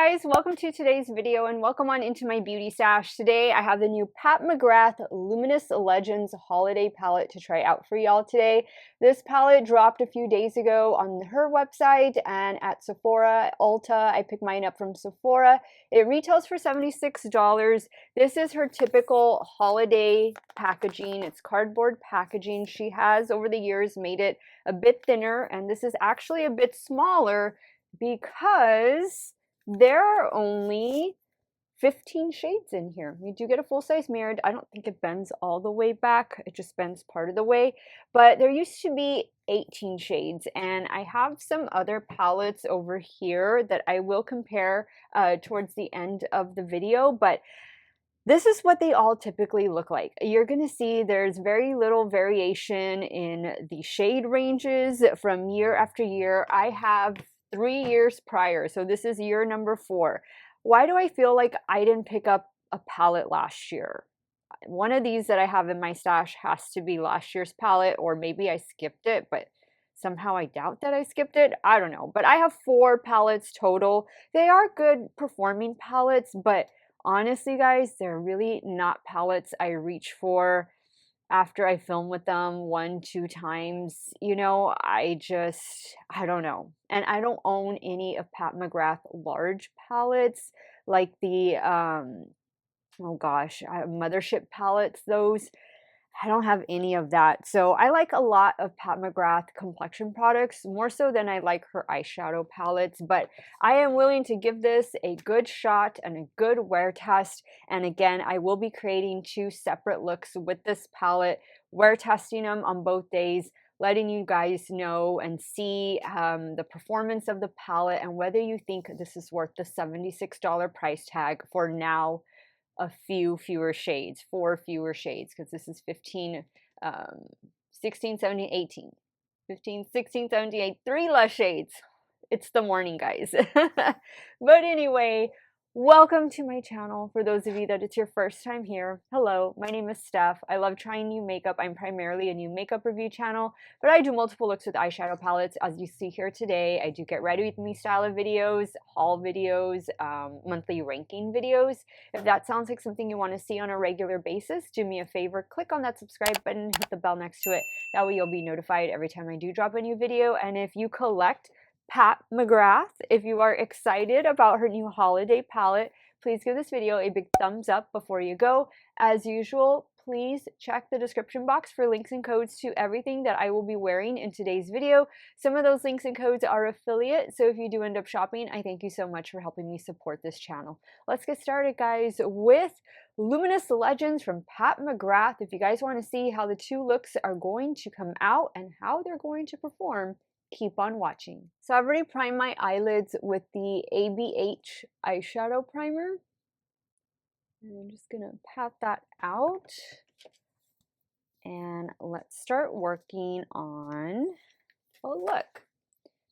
guys, welcome to today's video and welcome on into my beauty stash. Today I have the new Mcgrath Luminous Legends holiday palette to try out for y'all today. This palette dropped a few days ago on her website and at Sephora, Ulta. I picked mine up from Sephora. It retails for $76. This is her typical holiday packaging. It's cardboard packaging. She has over the years made it a bit thinner, and this is actually a bit smaller because there are only 15 shades in here. You do get a full-size mirror. I don't think it bends all the way back. It just bends part of the way. But there used to be 18 shades, and I have some other palettes over here that I will compare towards the end of the video. But this is what they all typically look like. You're going to see there's very little variation in the shade ranges from year after year. I have 3 years prior, so this is year number 4. Why do I feel like I didn't pick up a palette last year? One of these that I have in my stash has to be last year's palette, or maybe I skipped it, but somehow I doubt that I skipped it. I don't know, but I have 4 palettes total. They are good performing palettes, but honestly, guys, they're really not palettes I reach for after I film with them 1-2 times. You know, I don't know. And I don't own any of Mcgrath large palettes like the, oh gosh, Mothership palettes, those. I don't have any of that. So I like a lot of Mcgrath complexion products, more so than I like her eyeshadow palettes. But I am willing to give this a good shot and a good wear test. And again, I will be creating 2 separate looks with this palette, wear testing them on both days, letting you guys know and see the performance of the palette and whether you think this is worth the $76 price tag for now a few fewer shades, 4 fewer shades, because this is 15, 16, 17, 18. 15, 16, 17, 3 less shades. It's the morning, guys. But anyway, welcome to my channel. For those of you that it's your first time here, hello, my name is Steff. I love trying new makeup. I'm primarily a new makeup review channel, but I do multiple looks with eyeshadow palettes, as you see here today. I do get ready with me style of videos, haul videos, monthly ranking videos. If that sounds like something you want to see on a regular basis, do me a favor, click on that subscribe button, hit the bell next to it. That way you'll be notified every time I do drop a new video. And if you collect Mcgrath, if you are excited about her new holiday palette, please give this video a big thumbs up before you go. As usual, please check the description box for links and codes to everything that I will be wearing in today's video. Some of those links and codes are affiliate, so if you do end up shopping, I thank you so much for helping me support this channel. Let's get started, guys, with Luminous Legends from Mcgrath. If you guys want to see how the 2 looks are going to come out and how they're going to perform, keep on watching. So I've already primed my eyelids with the ABH eyeshadow primer. And I'm just gonna pat that out. And let's start working on a look.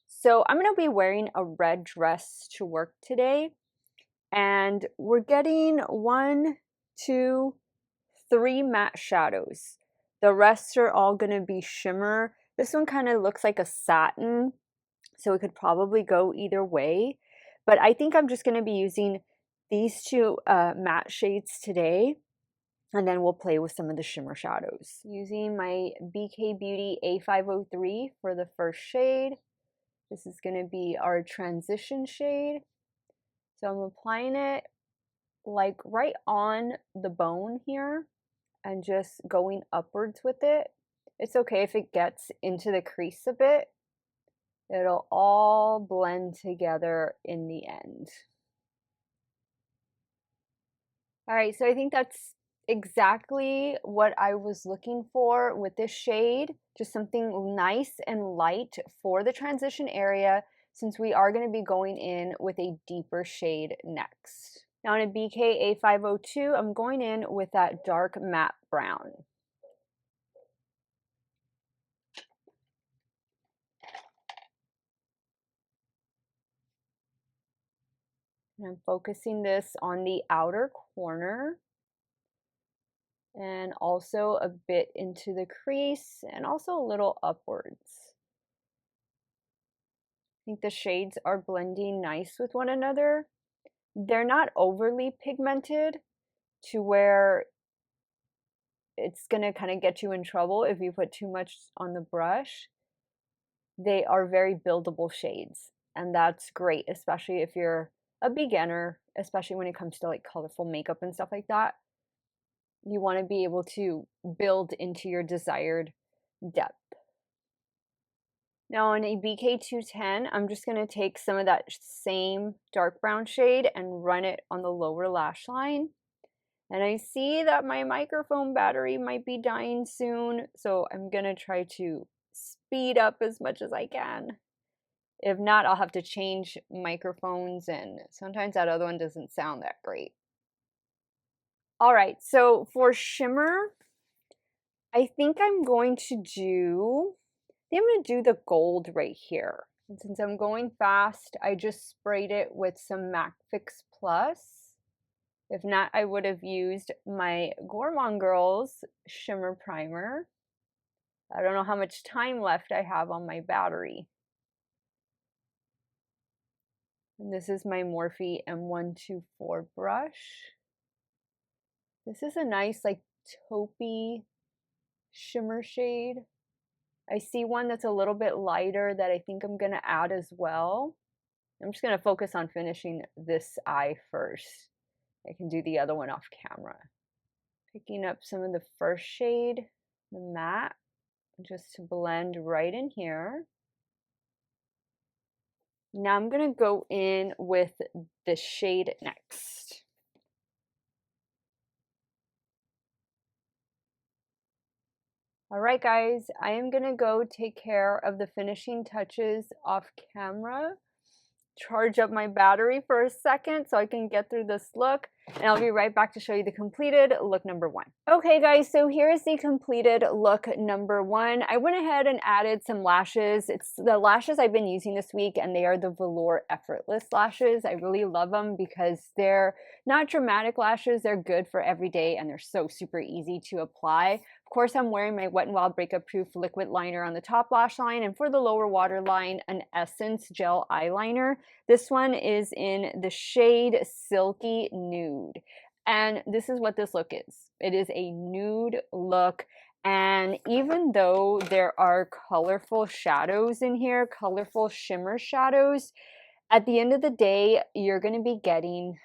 So I'm gonna be wearing a red dress to work today. And we're getting 1, 2, 3 matte shadows. The rest are all gonna be shimmer. This one kind of looks like a satin, so it could probably go either way. But I think I'm just going to be using these 2 matte shades today, and then we'll play with some of the shimmer shadows. Using my BK Beauty A503 for the first shade. This is going to be our transition shade. So I'm applying it like right on the bone here and just going upwards with it. It's okay if it gets into the crease a bit. It'll all blend together in the end. All right, so I think that's exactly what I was looking for with this shade. Just something nice and light for the transition area, since we are going to be going in with a deeper shade next. Now in a BK A502, I'm going in with that dark matte brown. And I'm focusing this on the outer corner and also a bit into the crease and also a little upwards. I think the shades are blending nice with one another. they're not overly pigmented to where it's gonna kind of get you in trouble if you put too much on the brush. They are very buildable shades, and that's great, especially if you're a beginner, especially when it comes to like colorful makeup and stuff like that. You want to be able to build into your desired depth. Now on a BK210, I'm just going to take some of that same dark brown shade and run it on the lower lash line. And I see that my microphone battery might be dying soon, so I'm going to try to speed up as much as I can. If not, I'll have to change microphones, and sometimes that other one doesn't sound that great. All right, so for shimmer, I think I'm going to do the gold right here. And since I'm going fast, I just sprayed it with some MAC Fix Plus. If not, I would have used my Gourmand Girls Shimmer Primer. I don't know how much time left I have on my battery. And this is my Morphe M124 brush. This is a nice like taupey shimmer shade. I see one that's a little bit lighter that I think I'm going to add as well. I'm just going to focus on finishing this eye first. I can do the other one off camera. Picking up some of the first shade, the matte, just to blend right in here. Now I'm going to go in with the shade next. All right, guys, I am going to go take care of the finishing touches off camera. Charge up my battery for a second so I can get through this look, and I'll be right back to show you the completed look number one. Okay guys, so here is the completed look number one. I went ahead and added some lashes. It's the lashes I've been using this week, and they are the Velour Effortless lashes. I really love them because they're not dramatic lashes. They're good for every day, and they're so super easy to apply. Of course, I'm wearing my Wet n Wild Breakup Proof liquid liner on the top lash line, and for the lower waterline, an Essence gel eyeliner. This one is in the shade Silky Nude. And this is what this look is. It is a nude look. And even though there are colorful shadows in here, colorful shimmer shadows, at the end of the day, you're going to be getting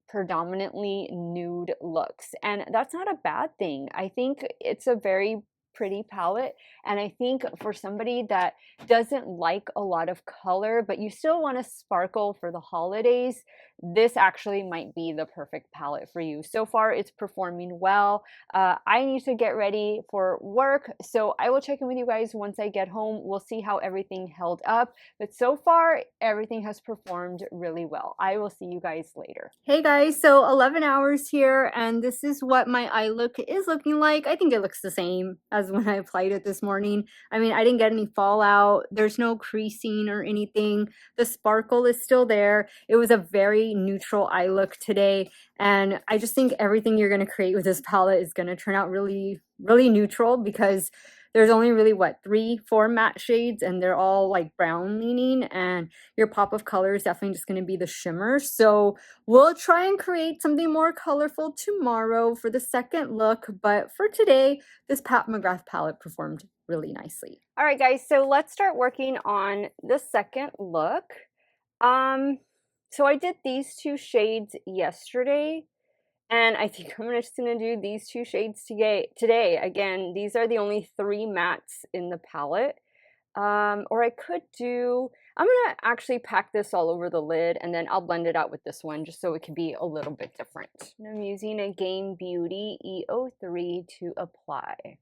predominantly nude looks, and that's not a bad thing. I think it's a very pretty palette, and I think for somebody that doesn't like a lot of color but you still want to sparkle for the holidays, this actually might be the perfect palette for you. So far it's performing well. I need to get ready for work, so I will check in with you guys once I get home. We'll see how everything held up, but so far everything has performed really well. I will see you guys later. Hey guys, so 11 hours here, and this is what my eye look is looking like. I think it looks the same as when I applied it this morning. I mean, I didn't get any fallout. There's no creasing or anything. The sparkle is still there. It was a very neutral eye look today, and I just think everything you're going to create with this palette is going to turn out really, really neutral, because there's only really, what, 3-4 matte shades, and they're all like brown leaning, and your pop of color is definitely just going to be the shimmer. So we'll try and create something more colorful tomorrow for the second look, but for today, this Pat McGrath palette performed really nicely. All right, guys, so let's start working on the second look. So I did these two shades yesterday, and I think I'm just going to do these two shades today. Again, these are the only 3 mattes in the palette. Or I could do, I'm going to actually pack this all over the lid, and then I'll blend it out with this one just so it can be a little bit different. And I'm using a Game Beauty E03 to apply.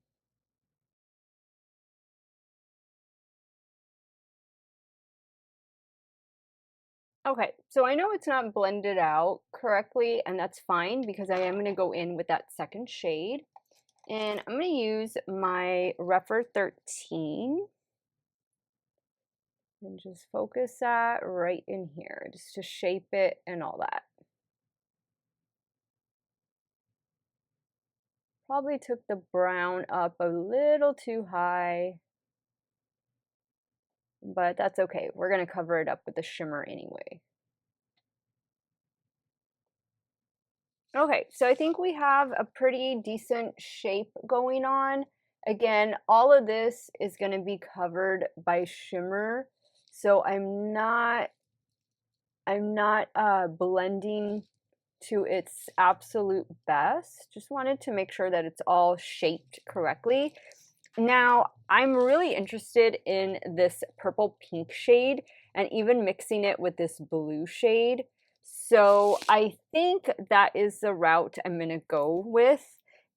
Okay, so I know it's not blended out correctly, and that's fine because I am going to go in with that second shade. And I'm going to use my Rephr 13 and just focus that right in here just to shape it and all that. Probably took the brown up a little too high, but that's okay. We're going to cover it up with the shimmer anyway. Okay, so I think we have a pretty decent shape going on. Again, all of this is going to be covered by shimmer, so I'm not blending to its absolute best. Just wanted to make sure that it's all shaped correctly. Now, I'm really interested in this purple pink shade and even mixing it with this blue shade. So I think that is the route I'm going to go with.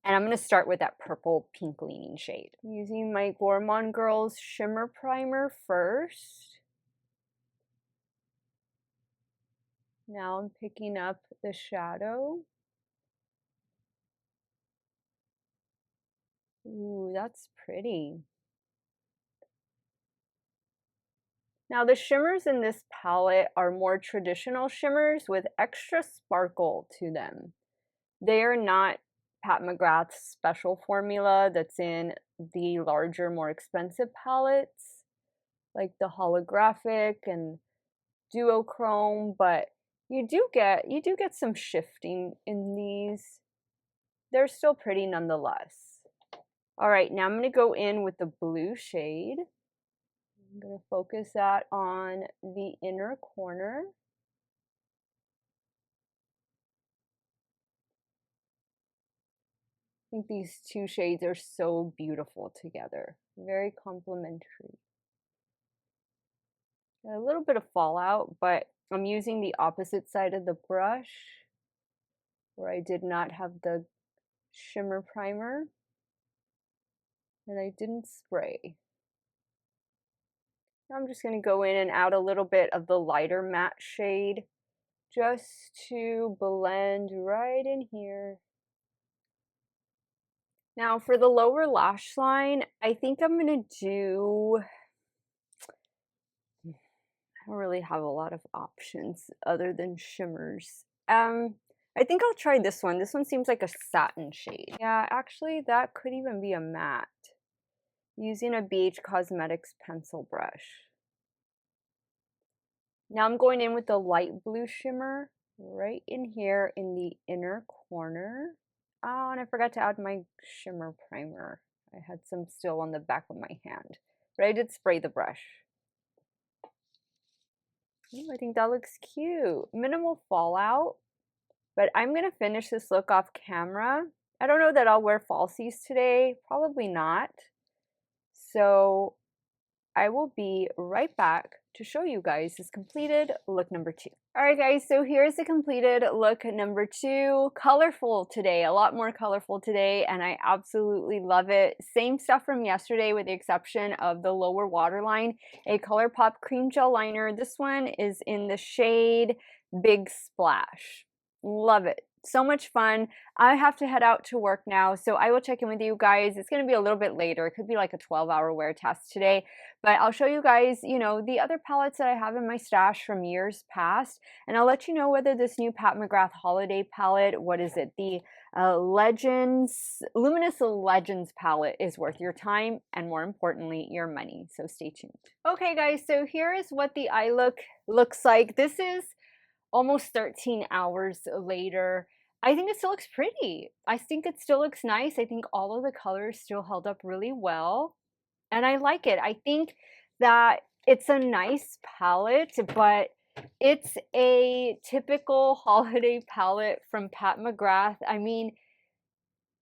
And I'm going to start with that purple pink leaning shade. I'm using my Gourmand Girls Shimmer Primer first. Now I'm picking up the shadow. Ooh, that's pretty. Now the shimmers in this palette are more traditional shimmers with extra sparkle to them. They are not Pat McGrath's special formula that's in the larger, more expensive palettes, like the holographic and duochrome, but you do get some shifting in these. They're still pretty nonetheless. All right, now I'm going to go in with the blue shade. I'm going to focus that on the inner corner. I think these two shades are so beautiful together. Very complementary. A little bit of fallout, but I'm using the opposite side of the brush where I did not have the shimmer primer and I didn't spray. Now I'm just going to go in and add a little bit of the lighter matte shade just to blend right in here. Now for the lower lash line, I think I'm going to do, I don't really have a lot of options other than shimmers. I think I'll try this one. This one seems like a satin shade. Yeah, actually that could even be a matte. Using a BH Cosmetics pencil brush. Now I'm going in with the light blue shimmer right in here in the inner corner. Oh, and I forgot to add my shimmer primer. I had some still on the back of my hand, but I did spray the brush. Ooh, I think that looks cute. Minimal fallout, but I'm gonna finish this look off camera. I don't know that I'll wear falsies today, probably not. So I will be right back to show you guys this completed look number 2. All right, guys, so here's the completed look number 2. Colorful today, a lot more colorful today, and I absolutely love it. Same stuff from yesterday with the exception of the lower waterline, a ColourPop cream gel liner. This one is in the shade Big Splash. Love it. So much fun. I have to head out to work now, so I will check in with you guys. It's going to be a little bit later. It could be like a 12-hour wear test today, but I'll show you guys, you know, the other palettes that I have in my stash from years past, and I'll let you know whether this new Pat McGrath holiday palette, what is it, the Luminous Legends palette is worth your time and, more importantly, your money. So stay tuned. Okay, guys, so here is what the eye look looks like. This is almost 13 hours later. I think it still looks pretty. I think it still looks nice. I think all of the colors still held up really well. And I like it. I think that it's a nice palette, but it's a typical holiday palette from Pat McGrath. I mean,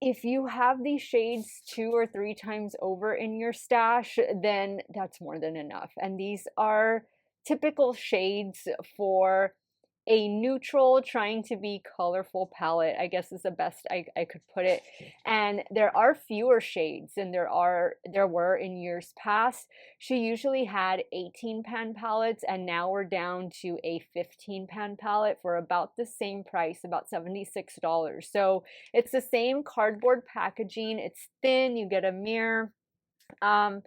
if you have these shades 2 or 3 times over in your stash, then that's more than enough. And these are typical shades for a neutral, trying to be colorful palette, I guess is the best I could put it. And there are fewer shades than there were in years past. She usually had 18 pan palettes, and now we're down to a 15 pan palette for about the same price, about $76. So it's the same cardboard packaging. It's thin, you get a mirror. I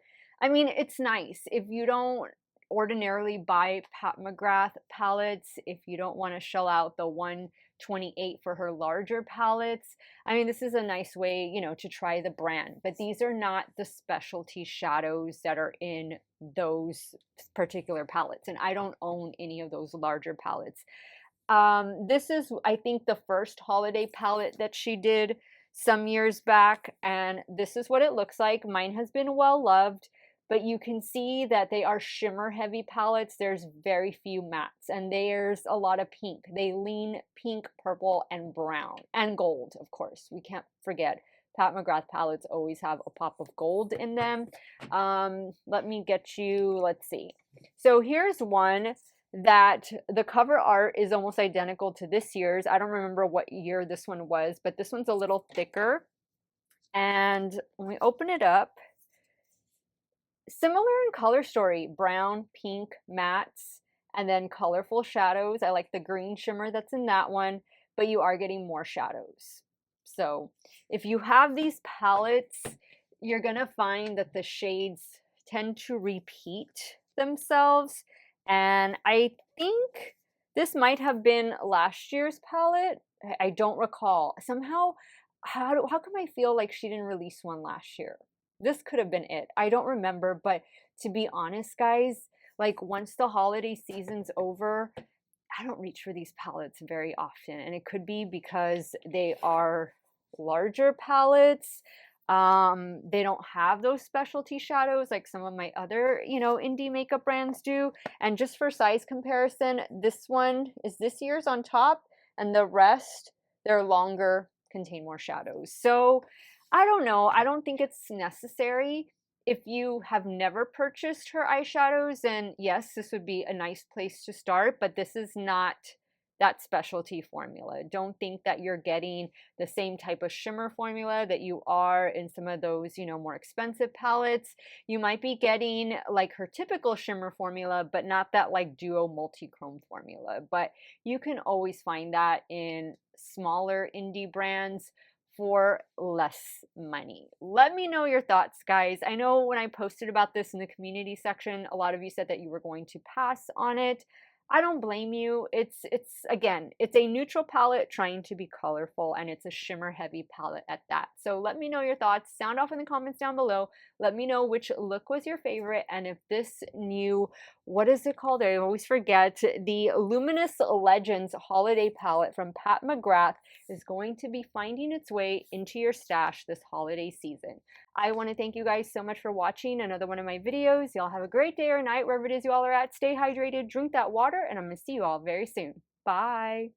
mean, it's nice. If you don't ordinarily buy Pat McGrath palettes, if you don't want to shell out the $128 for her larger palettes, I mean, this is a nice way, you know, to try the brand. But these are not the specialty shadows that are in those particular palettes, and I don't own any of those larger palettes. This is, I think, the first holiday palette that she did some years back, and this is what it looks like. Mine has been well loved, but you can see that they are shimmer heavy palettes. There's very few mattes, and there's a lot of pink. They lean pink, purple, and brown, and gold, of course. We can't forget. Pat McGrath palettes always have a pop of gold in them. Let me get you, let's see. So here's one that the cover art is almost identical to this year's. I don't remember what year this one was, but this one's a little thicker. And when we open it up, similar in color story, brown, pink, mattes, and then colorful shadows. I like the green shimmer that's in that one, but you are getting more shadows. So if you have these palettes, you're gonna find that the shades tend to repeat themselves. And I think this might have been last year's palette. I don't recall. Somehow, how come I feel like she didn't release one last year? This could have been it. I don't remember, but to be honest, guys, like once the holiday season's over, I don't reach for these palettes very often. And it could be because they are larger palettes. They don't have those specialty shadows like some of my other, indie makeup brands do. And just for size comparison, this one is this year's on top, and the rest, they're longer, contain more shadows. So I don't know. I don't think it's necessary. If you have never purchased her eyeshadows, then yes, this would be a nice place to start, but this is not that specialty formula. Don't think that you're getting the same type of shimmer formula that you are in some of those, more expensive palettes. You might be getting like her typical shimmer formula, but not that like duo multi-chrome formula. But you can always find that in smaller indie brands for less money. Let me know your thoughts, guys. I know when I posted about this in the community section, a lot of you said that you were going to pass on it. I don't blame you. It's again, it's a neutral palette trying to be colorful, and it's a shimmer heavy palette at that. So let me know your thoughts. Sound off in the comments down below. Let me know which look was your favorite, and if this new, what is it called? I always forget. The Luminous Legends holiday palette from Pat McGrath is going to be finding its way into your stash this holiday season. I want to thank you guys so much for watching another one of my videos. Y'all have a great day or night wherever it is you all are at. Stay hydrated, drink that water, and I'm going to see you all very soon. Bye.